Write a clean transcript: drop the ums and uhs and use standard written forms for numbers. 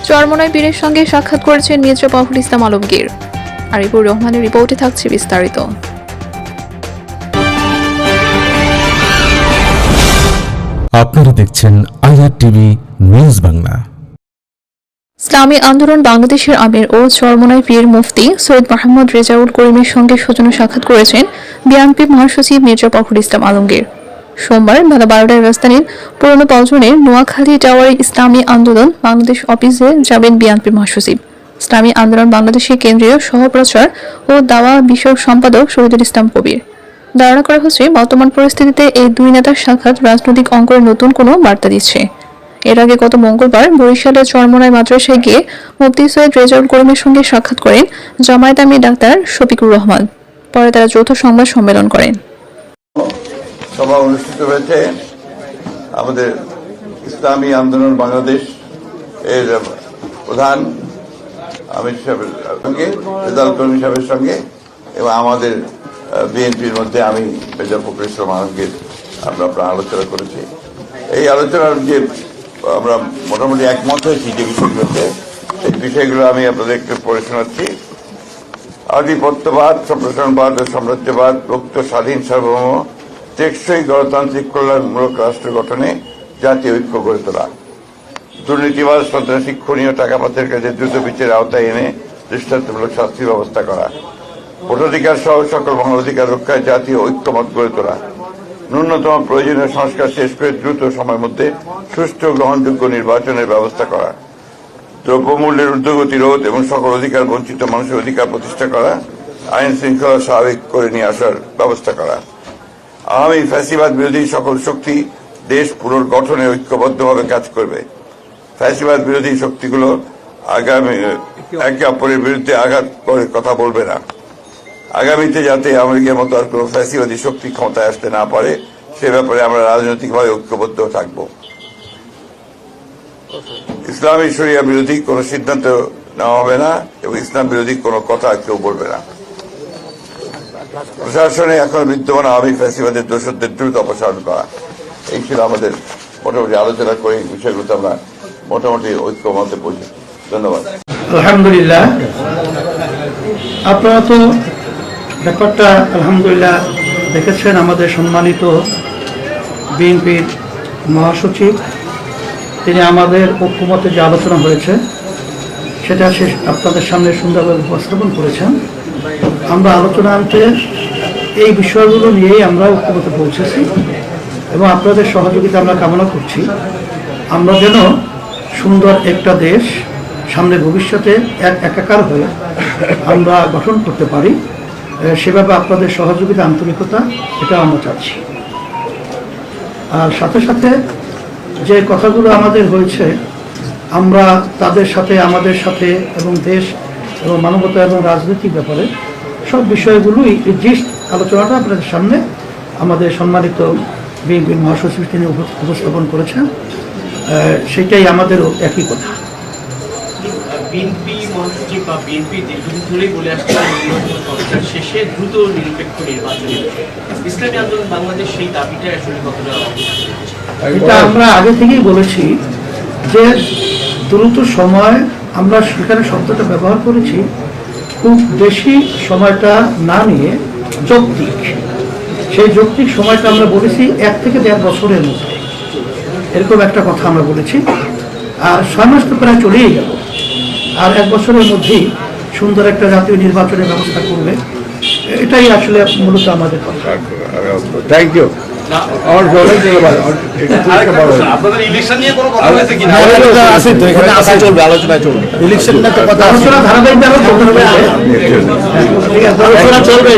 চরমোনাই পীরের সঙ্গে সাক্ষাৎ করেছেন মির্জা ফখরুল ইসলাম আলমগীর। আরিফুর রহমানের রিপোর্টে থাকছে বিস্তারিত। আপনারা দেখছেন আইআর টিভি নিউজ বাংলা। ইসলামী আন্দোলন বাংলাদেশের আমির ও চরমোনাই পীর মুফতি সৈয়দ মোহাম্মদ রেজাউল করিমের সঙ্গে সৌজন্য সাক্ষাৎ করেছেন বিএনপি মহাসচিব মির্জা ফখরুল ইসলাম আলমগীর। সোমবার বেলা 12টায় রাজধানীর পুরনো পল্টনের নোয়াখালী টাওয়ারে ইসলামী আন্দোলন বাংলাদেশ অফিসে যাবেন বিএনপি মহাসচিব। ইসলামী আন্দোলন বাংলাদেশের কেন্দ্রীয় সহপ্রচার ও দাওয়া বিষয়ক সম্পাদক শহীদুল ইসলাম কবির। ধারণা করা হচ্ছে, বর্তমান পরিস্থিতিতে এই দুই নেতার সাক্ষাৎ রাজনৈতিক অঙ্গনে নতুন কোনো বার্তা দিচ্ছে। এর আগে গত মঙ্গলবার বরিশালের চরমোনাই মাদ্রাসায় গিয়ে মুফতি সৈয়দ রেজাউল করিমের সঙ্গে সাক্ষাৎ করেন জামায়াত আমির ডাক্তার শফিকুর রহমান। পরে তারা যৌথ সংবাদ সম্মেলন করেন। সভা অনুষ্ঠিত হয়েছে আমাদের ইসলামী আন্দোলন বাংলাদেশ এর প্রধান আমির সাহেবের সঙ্গে, রেজাউল করিম সাহেবের সঙ্গে, এবং আমাদের বিএনপির মধ্যে আমি মির্জা ফখরুল ইসলাম আলমগীর আমরা আলোচনা করেছি। এই আলোচনার যে আমরা মোটামুটি একমত হয়েছি যে বিষয়গুলোতে, সেই বিষয়গুলো আমি আপনাদেরকে পড়ে শোনাচ্ছি। আধিপত্যবাদ, সম্প্রসারণবাদ ও সাম্রাজ্যবাদ, মুক্ত স্বাধীন সার্বভৌম টেকসই গণতান্ত্রিক কল্যাণমূলক রাষ্ট্র গঠনে জাতীয় ঐক্য গড়ে তোলা, দুর্নীতিবাদ, সন্ত্রাসী, খুনি ও টাকা পাচারের কাজে দ্রুত বিচারের আওতায় এনে দৃষ্টান্তমূলক শাস্তির ব্যবস্থা করা, ভোটাধিকার সহ সকল মানবাধিকার রক্ষায় জাতীয় ঐক্যমত গড়ে তোলা, ন্যূনতম প্রয়োজনীয় সংস্কার শেষ করে দ্রুত সময়ের মধ্যে সুষ্ঠু গ্রহণযোগ্য নির্বাচনের ব্যবস্থা করা, দ্রব্যমূল্যের ঊর্ধ্বগতি রোধ এবং সকল অধিকার বঞ্চিত মানুষের অধিকার প্রতিষ্ঠা করা, আইন শৃঙ্খলা স্বাভাবিক করে নিয়ে আসার ব্যবস্থা করা, আওয়ামী ফ্যাসিবাদ বিরোধী সকল শক্তি দেশ পুনর্গঠনে ঐক্যবদ্ধভাবে কাজ করবে। ফ্যাসিবাদ বিরোধী শক্তিগুলো আগামী একে অপরের বিরুদ্ধে আঘাত করে কথা বলবে না। আগামীতে যাতে আমেরিকার মতো আর কোন ফ্যাসিবাদী শক্তি ক্ষমতায় আসতে না পারে, সে ব্যাপারে আমরা রাজনৈতিকভাবে ঐক্যবদ্ধ থাকব। ইসলামী শরিয়া বিরোধী কোন সিদ্ধান্ত নেওয়া হবে না এবং ইসলাম বিরোধী কোন কথা কেউ বলবে না। প্রশাসনে এখন বিদ্যমান আওয়ামী ফ্যাসিবাদের দোষরদের দ্রুত অপসারণ করা, এই ছিল আমাদের মোটামুটি আলোচনা করে বিষয়গুলোতে আমরা মোটামুটি ঐক্যমতে পৌঁছেছি। ধন্যবাদ। আলহামদুলিল্লাহ, আপনারা তো ব্যাপারটা আলহামদুলিল্লাহ দেখেছেন। আমাদের সম্মানিত বিএনপির মহাসচিব তিনি আমাদের ঐক্যমতে যে আলোচনা হয়েছে সেটা আপনাদের সামনে সুন্দরভাবে উপস্থাপন করেছেন। আমরা আলোচনাতে এই বিষয়গুলো নিয়েই আমরা ঐক্যমতে পৌঁছেছি এবং আপনাদের সহযোগিতা আমরা কামনা করছি। আমরা যেন সুন্দর একটা দেশ সামনে ভবিষ্যতে একাকার হয়ে আমরা গঠন করতে পারি, সেভাবে আপনাদের সহযোগিতা, আন্তরিকতা, এটা আমরা চাচ্ছি। আর সাথে সাথে যে কথাগুলো আমাদের হয়েছে, আমরা তাদের সাথে, আমাদের সাথে এবং দেশ এবং মানবতা এবং রাজনৈতিক ব্যাপারে সব বিষয়গুলোই যে আলোচনাটা আপনাদের সামনে আমাদের সম্মানিত বিএনপি মহাসচিব তিনি উপস্থাপন করেছেন, সেটাই আমাদেরও একই কথা। বিএনপি মহাসচিব বা বিএনপি দীর্ঘদিন ধরেই বলে আসছে নির্বাচন শেষে দ্রুত নিরপেক্ষ নির্বাচন। ইসলামী আন্দোলন বাংলাদেশ সেই দাবিটা আসলে কতটা? এটা আমরা আগে থেকেই বলেছি যে দ্রুত সময়, আমরা সেখানে শব্দটা ব্যবহার করেছি, খুব বেশি সময়টা না নিয়ে যৌক্তিক, সেই যৌক্তিক সময়টা আমরা বলেছি 1 থেকে 1.5 বছরের মধ্যে, এরকম একটা কথা আমরা বলেছি। আর 6 মাস তো প্রায় চলেই গেল, আর 1 বছরের মধ্যেই সুন্দর একটা জাতীয় নির্বাচনের ব্যবস্থা করবে, এটাই আসলে মূলত আমাদের কথা। Thank you. আপনাদের ইলেকশন নিয়ে কোনো কথা হয়েছে কিনা? আলোচনা ধারাবাহিকভাবে চলবে।